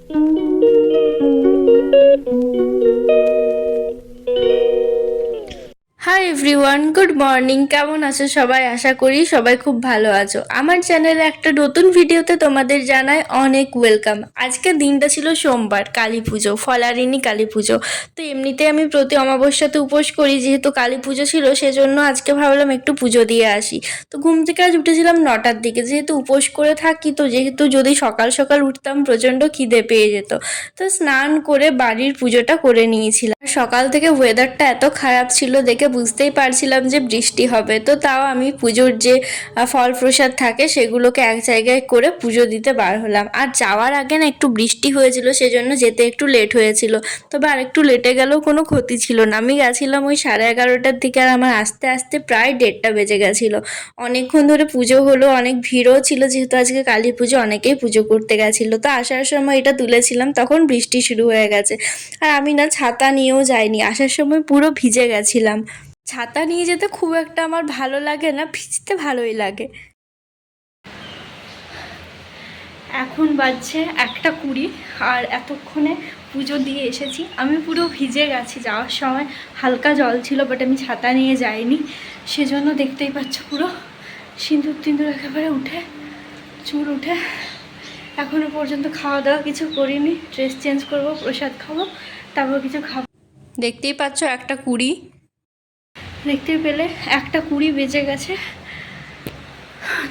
Hi everyone, good morning. কেমন আছো সবাই? আশা করি সবাই খুব ভালো আছো। আমার চ্যানেলে একটা নতুন ভিডিওতে তোমাদের জানাই অনেক ওয়েলকাম। আজকের দিনটা ছিল সোমবার, কালী পুজো, ফলারিনী কালী পুজো। তো এমনিতে আমি প্রতি অমাবস্যাতে উপোস করি, যেহেতু কালী পুজো ছিল সেজন্য আজকে ভাবলাম একটু পুজো দিয়ে আসি। তো ঘুম থেকে আজ উঠেছিলাম 9টার দিকে, যেহেতু উপোস করে থাকি, তো যেহেতু যদি সকাল সকাল উঠতাম প্রচণ্ড খিদে পেয়ে যেত। তো স্নান করে বাড়ির পুজোটা করে নিয়েছিলাম। সকাল থেকে ওয়েদারটা এত খারাপ ছিল দেখে বুঝতেই পারছিলাম যে বৃষ্টি হবে, তো তাও আমি পুজোর যে ফল প্রসাদ থাকে সেগুলোকে এক জায়গায় করে পুজো দিতে বার হলাম। আর যাওয়ার আগে না একটু বৃষ্টি হয়েছিল, সেজন্য যেতে একটু লেট হয়েছিল। তবে আর একটু লেটে গেলেও কোনো ক্ষতি ছিল না। আমি গেছিলাম ওই 11:30টার দিকে, আর আমার আস্তে আস্তে প্রায় 1:30টা বেজে গেছিলো। অনেকক্ষণ ধরে পুজো হলো, অনেক ভিড়ও ছিল, যেহেতু আজকে কালী পুজো অনেকেই পুজো করতে গেছিলো। তো আসার সময় এটা তুলেছিলাম, তখন বৃষ্টি শুরু হয়ে গেছে। আর আমি না ছাতা নিয়েও যাইনি, আসার সময় পুরো ভিজে গেছিলাম। ছাতা নিয়ে যেতে খুব একটা আমার ভালো লাগে না, ভিজতে ভালোই লাগে। এখন বাজছে 1:20, আর এতক্ষণে পুজো দিয়ে এসেছি। আমি পুরো ভিজে গেছি, যাওয়ার সময় হালকা জল ছিল, বাট আমি ছাতা নিয়ে যাইনি, সেজন্য দেখতেই পাচ্ছ পুরো সিঁদুর টিঁদুর একেবারে উঠে, চুল উঠে। এখনও পর্যন্ত খাওয়া দাওয়া কিছু করিনি, ড্রেস চেঞ্জ করবো, প্রসাদ খাবো, তারপর কিছু খাবো। দেখতেই পাচ্ছ 1:20, দেখতে পেলে 1:20 বেজে গেছে।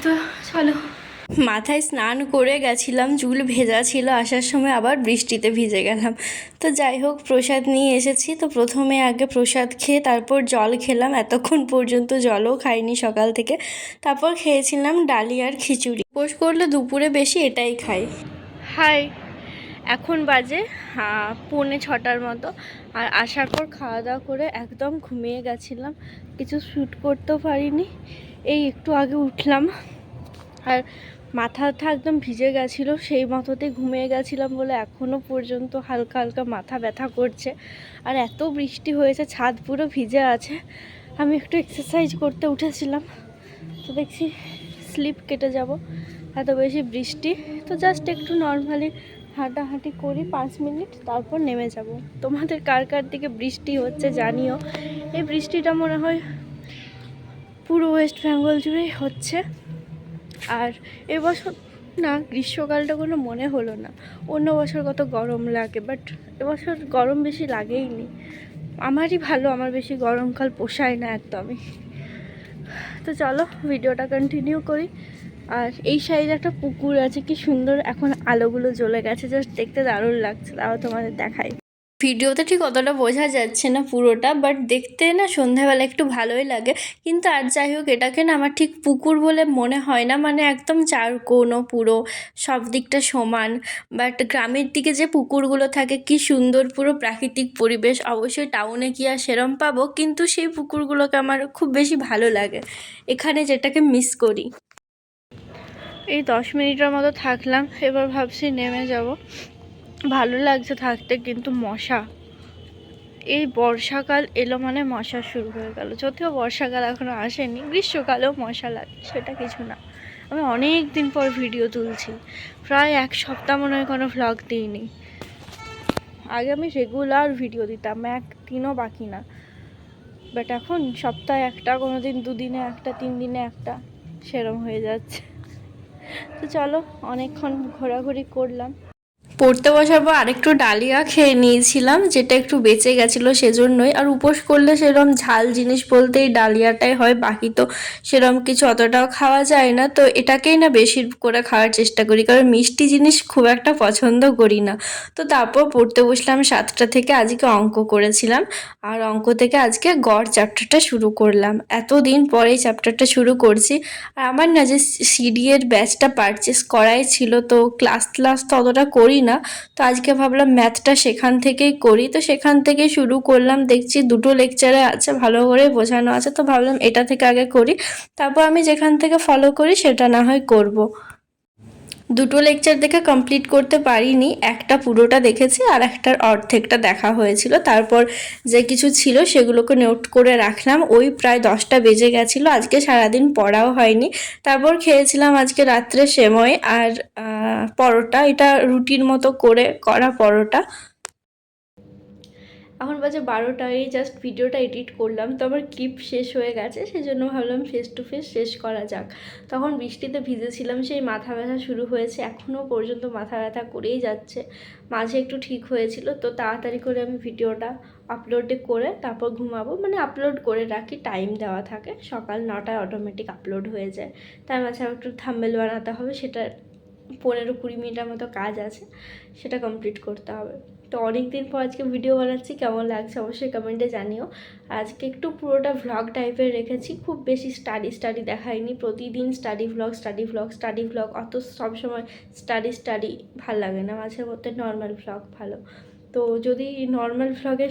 তো চলো। মাথায় স্নান করে গেছিলাম, চুল ভেজা ছিল, আসার সময় আবার বৃষ্টিতে ভিজে গেলাম। তো যাই হোক, প্রসাদ নিয়ে এসেছি, তো প্রথমে আগে প্রসাদ খেয়ে তারপর জল খেলাম। এতক্ষণ পর্যন্ত জলও খাইনি সকাল থেকে। তারপর খেয়েছিলাম ডালিয়া আর খিচুড়ি। উপোস করলে দুপুরে বেশি এটাই খাই। হাই, এখন বাজে 6:45 মতো। আর আসার পর খাওয়া দাওয়া করে একদম ঘুমিয়ে গেছিলাম, কিছু শ্যুট করতেও পারিনি। এই একটু আগে উঠলাম, আর মাথাটা একদম ভিজে গেছিলো, সেই মতোতেই ঘুমিয়ে গেছিলাম বলে এখনও পর্যন্ত হালকা হালকা মাথা ব্যথা করছে। আর এত বৃষ্টি হয়েছে, ছাদ পুরো ভিজে আছে। আমি একটু এক্সারসাইজ করতে উঠেছিলাম, তো দেখছি স্লিপ কেটে যাব, এত বেশি বৃষ্টি। তো জাস্ট একটু নর্মালি হাঁটাহাঁটি করি 5 মিনিট, তারপর নেমে যাব। তোমাদের কার কার দিকে বৃষ্টি হচ্ছে জানিও। এই বৃষ্টিটা মনে হয় পুরো ওয়েস্ট বেঙ্গল জুড়েই হচ্ছে। আর এবছর না গ্রীষ্মকালটা কোনো মনে হলো না। অন্য বছর কত গরম লাগে, বাট এবছর গরম বেশি লাগেইনি। আমারই ভালো, আমার বেশি গরমকাল পোষায় না একদমই। তো চলো ভিডিওটা কন্টিনিউ করি। আর এই সাইডে একটা পুকুর আছে, কি সুন্দর এখন আলোগুলো জ্বলে গেছে, জাস্ট দেখতে দারুণ লাগছে। তাও তোমাদের দেখাই। ভিডিওতে ঠিক অতটা বোঝা যাচ্ছে না পুরোটা, বাট দেখতে না সন্ধ্যাবেলা একটু ভালোই লাগে। কিন্তু আর যাই হোক, এটাকে না আমার ঠিক পুকুর বলে মনে হয় না, মানে একদম চারকোনো, পুরো সব দিকটা সমান। বাট গ্রামের দিকে যে পুকুরগুলো থাকে কি সুন্দর, পুরো প্রাকৃতিক পরিবেশ। অবশ্যই টাউনে কি আর সেরম পাবো, কিন্তু সেই পুকুরগুলোকে আমার খুব বেশি ভালো লাগে, এখানে যেটাকে মিস করি। এই 10 মিনিটের মতো থাকলাম, এবার ভাবছি নেমে যাব। ভালো লাগছে থাকতে, কিন্তু মশা, এই বর্ষাকাল এলো মানে মশা শুরু হয়ে গেল। যদিও বর্ষাকাল এখনো আসেনি, গ্রীষ্মকালেও মশা লাগে, সেটা কিছু না। আমি অনেক দিন পর ভিডিও তুলছি, প্রায় 1 সপ্তাহ মনে হয় কোনো ভ্লগ দিইনি। আগে আমি রেগুলার ভিডিও দিতাম, 1 দিনও বাকি না। বাট এখন সপ্তাহে একটা, কোনো দিন 2 দিনে একটা, 3 দিনে একটা, সেরম হয়ে যাচ্ছে। তো চলো, অনেকক্ষণ ঘোরাঘুরি করলাম। পড়তে বসার পর আরেকটু ডালিয়া খেয়ে নিয়েছিলাম, যেটা একটু বেঁচে গেছিলো সেজন্যই। আর উপোস করলে সেরম ঝাল জিনিস বলতে এই ডালিয়াটাই হয়, বাকি তো সেরম কিছু অতটাও খাওয়া যায় না। তো এটাকেই না বেশি করে খাওয়ার চেষ্টা করি, কারণ মিষ্টি জিনিস খুব একটা পছন্দ করি না। তো তারপর পড়তে বসলাম 7টা থেকে। আজকে অঙ্ক করেছিলাম, আর অঙ্ক থেকে আজকে গড় চ্যাপ্টারটা শুরু করলাম। এতদিন পরে এই চ্যাপ্টারটা শুরু করছি। আর আমার না যে সিডি এর ব্যাচটা পারচেস করাই ছিল, তো ক্লাস তো অতটা করি না। তো আজকে ভাবলাম ম্যাথটা সেখান থেকেই করি, তো সেখান থেকে শুরু করলাম। দেখছি 2টো লেকচারে আছে, ভালো করে বোঝানো আছে, তো ভাবলাম এটা থেকে আগে করি, তারপর আমি যেখান থেকে ফলো করি সেটা না হয় করব। দুটো লেকচার দেখে কমপ্লিট করতে পারিনি, একটা পুরোটা দেখেছি আর একটার অর্ধেকটা দেখা হয়েছিল। তারপর যে কিছু ছিল সেগুলোকে নোট করে রাখলাম। ওই প্রায় 10টা বেজে গেছিলো। আজকে সারাদিন পড়াও হয়নি। তারপর খেয়েছিলাম আজকে রাত্রে সেময় আর পরোটা, এটা রুটির মতো করা পরোটা। এখন বাজে 12টা, এই জাস্ট ভিডিওটা এডিট করলাম, তো আমার ক্লিপ শেষ হয়ে গেছে, সেজন্য ভাবলাম ফেস টু ফেস শেষ করা যাক। তখন বৃষ্টিতে ভিজেছিলাম, সেই মাথা ব্যথা শুরু হয়েছে, এখনও পর্যন্ত মাথা ব্যথা করেই যাচ্ছে। মাঝে একটু ঠিক হয়েছিল, তো তাড়াতাড়ি করে আমি ভিডিওটা আপলোড করে তারপর ঘুমাবো। মানে আপলোড করে রাখি, টাইম দেওয়া থাকে, সকাল 9টায় অটোমেটিক আপলোড হয়ে যায়। তার মাঝে একটু থাম্বনেল বানাতে হবে, সেটা 15-20 মিনিটের মতো কাজ আছে, সেটা কমপ্লিট করতে হবে। তো অনেক দিন পর আজকে ভিডিও বানাচ্ছি, কেমন লাগছে অবশ্যই কমেন্টে জানিও। আজকে একটু পুরোটা ভ্লগ টাইপের রেখেছি, খুব বেশি স্টাডি দেখাইনি। প্রতিদিন স্টাডি ভ্লগ অত সবসময় স্টাডি ভাল লাগে না, মাঝে মধ্যে নর্মাল ভ্লগ ভালো। তো যদি নর্মাল ভ্লগে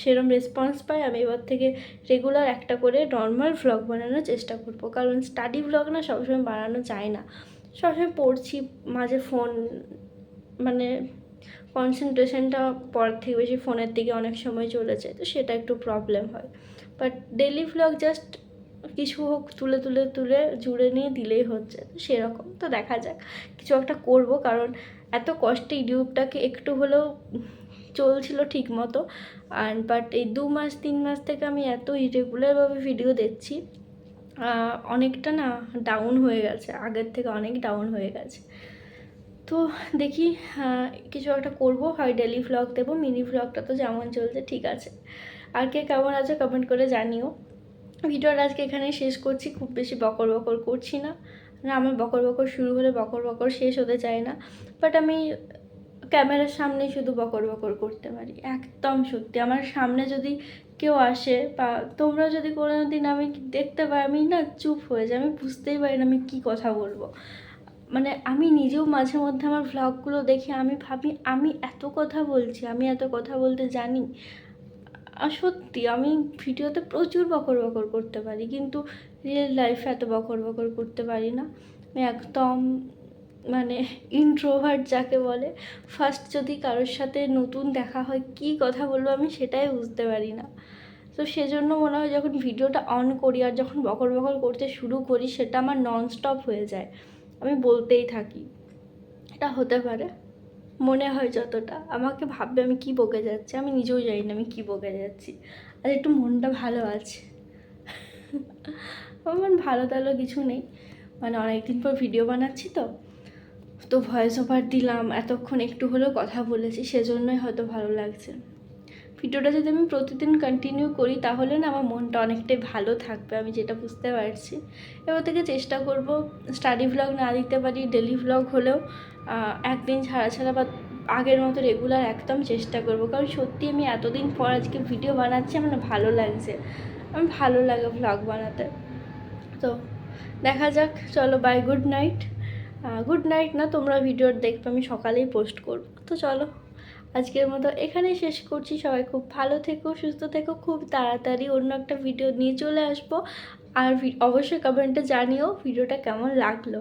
সেরম রেসপন্স পাই, আমি এবার থেকে রেগুলার একটা করে নর্মাল ভ্লগ বানানোর চেষ্টা করব। কারণ স্টাডি ভ্লগ না সবসময় বানানো যায় না, সবসময় পড়ছি, মাঝে ফোন, মানে কনসেন্ট্রেশনটা পড়ার থেকে বেশি ফোনের দিকে অনেক সময় চলে যায়, তো সেটা একটু প্রবলেম হয়। বাট ডেলি ভ্লগ জাস্ট কিছু হোক তুলে জুড়ে নিয়ে দিলেই হচ্ছে, তো সেরকম। তো দেখা যাক, কিছু একটা করব, কারণ এত কষ্টে ইউটিউবটাকে একটু হলেও চলছিল ঠিক মতো। বাট এই 2-3 মাস থেকে আমি এত ইরেগুলারভাবে ভিডিও দিচ্ছি, অনেকটা না ডাউন হয়ে গেছে, আগের থেকে অনেক ডাউন হয়ে গেছে। তো দেখি কিছু একটা করব, হয় ডেলি ভ্লগ দেবো, মিনি ভ্লগটা তো যেমন চলছে ঠিক আছে। আর কে কেমন আছে কমেন্ট করে জানিও। ভিডিওটা আজকে এখানেই শেষ করছি, খুব বেশি বকর করছি না। আমার বকর শুরু হলে বকর শেষ হতে চায় না, বাট আমি ক্যামেরার সামনে শুধু বকর করতে পারি, একদম সত্যি। আমার সামনে যদি কেউ আসে বা তোমরা যদি কোনো দিন আমি দেখতে পাই, আমি না চুপ হয়ে যাই, আমি বুঝতেই পারি না আমি কী কথা বলবো। মানে আমি নিজেও মাঝে মধ্যে আমার ভ্লগগুলো দেখে আমি ভাবি আমি এত কথা বলছি, আমি এত কথা বলতে জানি। আর সত্যি আমি ভিডিওতে প্রচুর বকর করতে পারি, কিন্তু রিয়েল লাইফে এত বকর করতে পারি না। আমি একদম মানে ইন্ট্রোভার্ট যাকে বলে। ফার্স্ট যদি কারোর সাথে নতুন দেখা হয় কী কথা বলবো আমি সেটাই বুঝতে পারি না। তো সেজন্য মনে হয় যখন ভিডিওটা অন করি আর যখন বকর করতে শুরু করি, সেটা আমার ননস্টপ হয়ে যায়, আমি বলতেই থাকি। এটা হতে পারে, মনে হয় যতটা। আমাকে ভাববে আমি কি বকে যাচ্ছি, আমি নিজেও জানি না আমি কি বকে যাচ্ছি। আর একটু মনটা ভালো আছে, আমার ভালো টালো কিছু নেই, মানে অনেকদিন পর ভিডিও বানাচ্ছি তো ভয়েস ওভার দিলাম, এতক্ষণ একটু হলেও কথা বলেছি, সেজন্যই হয়তো ভালো লাগছে। ভিডিওটা যদি আমি প্রতিদিন কন্টিনিউ করি তাহলে না আমার মনটা অনেকটাই ভালো থাকবে, আমি যেটা বুঝতে পারছি। এবার থেকে চেষ্টা করব স্টাডি ভ্লগ না দিতে পারি, ডেলি ভ্লগ হলেও একদিন ছাড়া বা আগের মতো রেগুলার একদম চেষ্টা করব। কারণ সত্যি আমি এতদিন পর আজকে ভিডিও বানাচ্ছি, আমার ভালো লাগছে, আমার ভালো লাগে ভ্লগ বানাতে। তো দেখা যাক, চলো bye, good night. Good night না, তোমরা ভিডিও দেখবে, আমি সকালেই পোস্ট করব। তো চলো আজকের মতো এখানেই শেষ করছি। সবাই খুব ভালো থেকো, সুস্থ থেকো, খুব তাড়াতাড়ি অন্য একটা ভিডিও নিয়ে চলে আসবো। আর অবশ্যই কমেন্টে জানিও ভিডিওটা কেমন লাগলো।